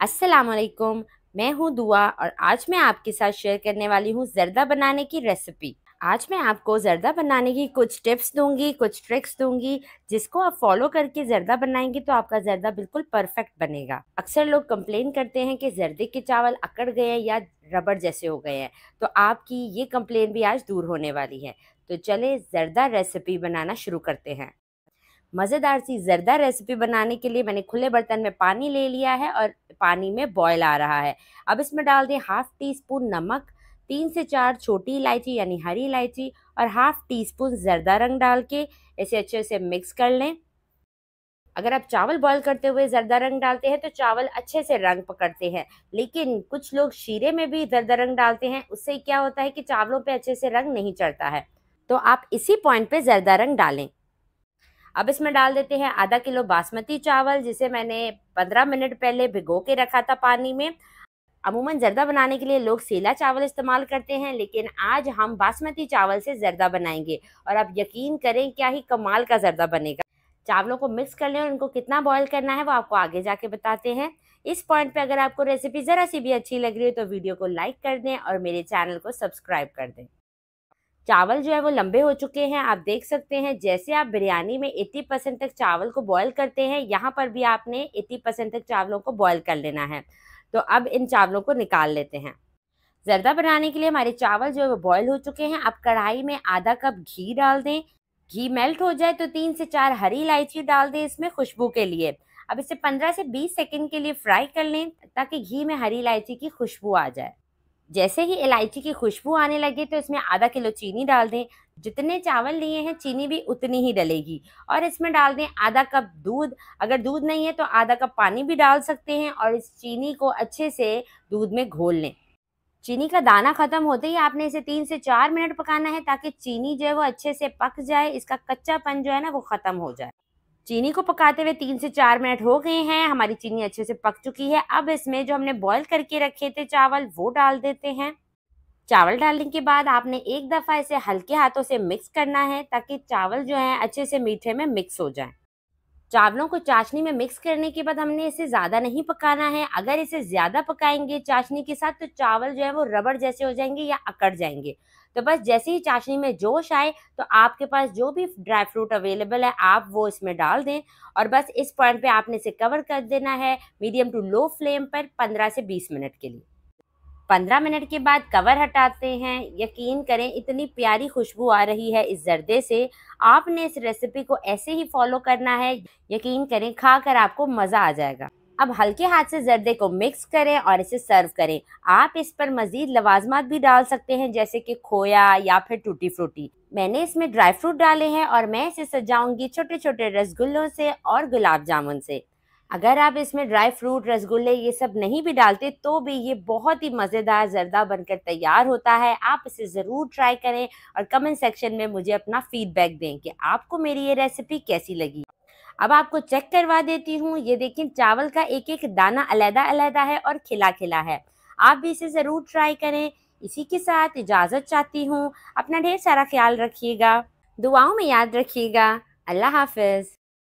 अस्सलाम वालेकुम। मैं हूँ दुआ और आज मैं आपके साथ शेयर करने वाली हूँ ज़र्दा बनाने की रेसिपी। आज मैं आपको ज़र्दा बनाने की कुछ टिप्स दूंगी, कुछ ट्रिक्स दूंगी, जिसको आप फॉलो करके ज़र्दा बनाएंगे तो आपका ज़र्दा बिल्कुल परफेक्ट बनेगा। अक्सर लोग कंप्लेन करते हैं कि ज़र्दे के चावल अकड़ गए हैं या रबड़ जैसे हो गए हैं, तो आपकी ये कंप्लेन भी आज दूर होने वाली है। तो चले ज़र्दा रेसिपी बनाना शुरू करते हैं। मज़ेदार सी ज़र्दा रेसिपी बनाने के लिए मैंने खुले बर्तन में पानी ले लिया है और पानी में बॉयल आ रहा है। अब इसमें डाल दें हाफ़ टी स्पून नमक, 3 से 4 छोटी इलायची यानी हरी इलायची और हाफ़ टी स्पून ज़र्दा रंग डाल के इसे अच्छे से मिक्स कर लें। अगर आप चावल बॉयल करते हुए ज़र्दा रंग डालते हैं तो चावल अच्छे से रंग पकड़ते हैं, लेकिन कुछ लोग शीरे में भी ज़र्दा रंग डालते हैं। उससे क्या होता है कि चावलों पे अच्छे से रंग नहीं चढ़ता है। तो आप इसी पॉइंट पे ज़र्दा रंग डालें। अब इसमें डाल देते हैं आधा किलो बासमती चावल, जिसे मैंने 15 मिनट पहले भिगो के रखा था पानी में। अमूमन ज़र्दा बनाने के लिए लोग सेला चावल इस्तेमाल करते हैं, लेकिन आज हम बासमती चावल से ज़र्दा बनाएंगे और आप यकीन करें क्या ही कमाल का ज़र्दा बनेगा। चावलों को मिक्स कर लें और उनको कितना बॉयल करना है वो आपको आगे जाके बताते हैं। इस पॉइंट पे अगर आपको रेसिपी ज़रा सी भी अच्छी लग रही है तो वीडियो को लाइक कर दें और मेरे चैनल को सब्सक्राइब कर दें। चावल जो है वो लंबे हो चुके हैं, आप देख सकते हैं। जैसे आप बिरयानी में 80% तक चावल को बॉयल करते हैं, यहाँ पर भी आपने 80% तक चावलों को बॉयल कर लेना है। तो अब इन चावलों को निकाल लेते हैं। ज़र्दा बनाने के लिए हमारे चावल जो है वो बॉयल हो चुके हैं। अब कढ़ाई में आधा कप घी डाल दें। घी मेल्ट हो जाए तो 3 से 4 हरी इलायची डाल दें इसमें खुशबू के लिए। अब इसे 15 से 20 सेकंड के लिए फ्राई कर लें ताकि घी में हरी इलायची की खुशबू आ जाए। जैसे ही इलायची की खुशबू आने लगे तो इसमें आधा किलो चीनी डाल दें। जितने चावल लिए हैं चीनी भी उतनी ही डलेगी। और इसमें डाल दें आधा कप दूध। अगर दूध नहीं है तो आधा कप पानी भी डाल सकते हैं और इस चीनी को अच्छे से दूध में घोल लें। चीनी का दाना खत्म होते ही आपने इसे 3 से 4 मिनट पकाना है ताकि चीनी जो है वो अच्छे से पक जाए, इसका कच्चापन जो है ना वो खत्म हो जाए। चीनी को पकाते हुए 3 से 4 मिनट हो गए हैं। हमारी चीनी अच्छे से पक चुकी है। अब इसमें जो हमने बॉईल करके रखे थे चावल वो डाल देते हैं। चावल डालने के बाद आपने एक दफ़ा इसे हल्के हाथों से मिक्स करना है ताकि चावल जो है अच्छे से मीठे में मिक्स हो जाए। चावलों को चाशनी में मिक्स करने के बाद हमने इसे ज़्यादा नहीं पकाना है। अगर इसे ज़्यादा पकाएंगे चाशनी के साथ तो चावल जो है वो रबड़ जैसे हो जाएंगे या अकड़ जाएंगे। तो बस जैसे ही चाशनी में जोश आए तो आपके पास जो भी ड्राई फ्रूट अवेलेबल है आप वो इसमें डाल दें और बस इस पॉइंट पे आपने इसे कवर कर देना है मीडियम टू लो फ्लेम पर 15 से 20 मिनट के लिए। 15 मिनट के बाद कवर हटाते हैं। यकीन करें इतनी प्यारी खुशबू आ रही है इस जर्दे से। आपने इस रेसिपी को ऐसे ही फॉलो करना है। यकीन करें खाकर आपको मज़ा आ जाएगा। अब हल्के हाथ से जर्दे को मिक्स करें और इसे सर्व करें। आप इस पर मज़ीद लवाजमात भी डाल सकते हैं जैसे कि खोया या फिर टूटी फ्रूटी। मैंने इसमें ड्राई फ्रूट डाले हैं और मैं इसे सजाऊंगी छोटे छोटे रसगुल्लों से और गुलाब जामुन से। अगर आप इसमें ड्राई फ्रूट, रसगुल्ले ये सब नहीं भी डालते तो भी ये बहुत ही मज़ेदार ज़र्दा बनकर तैयार होता है। आप इसे ज़रूर ट्राई करें और कमेंट सेक्शन में मुझे अपना फीडबैक दें कि आपको मेरी ये रेसिपी कैसी लगी। अब आपको चेक करवा देती हूँ। ये देखिए चावल का एक एक दाना अलग-अलग है और खिला-खिला है। आप भी इसे ज़रूर ट्राई करें। इसी के साथ इजाज़त चाहती हूँ। अपना ढेर सारा ख्याल रखिएगा। दुआओं में याद रखिएगा। अल्लाह हाफ़िज़।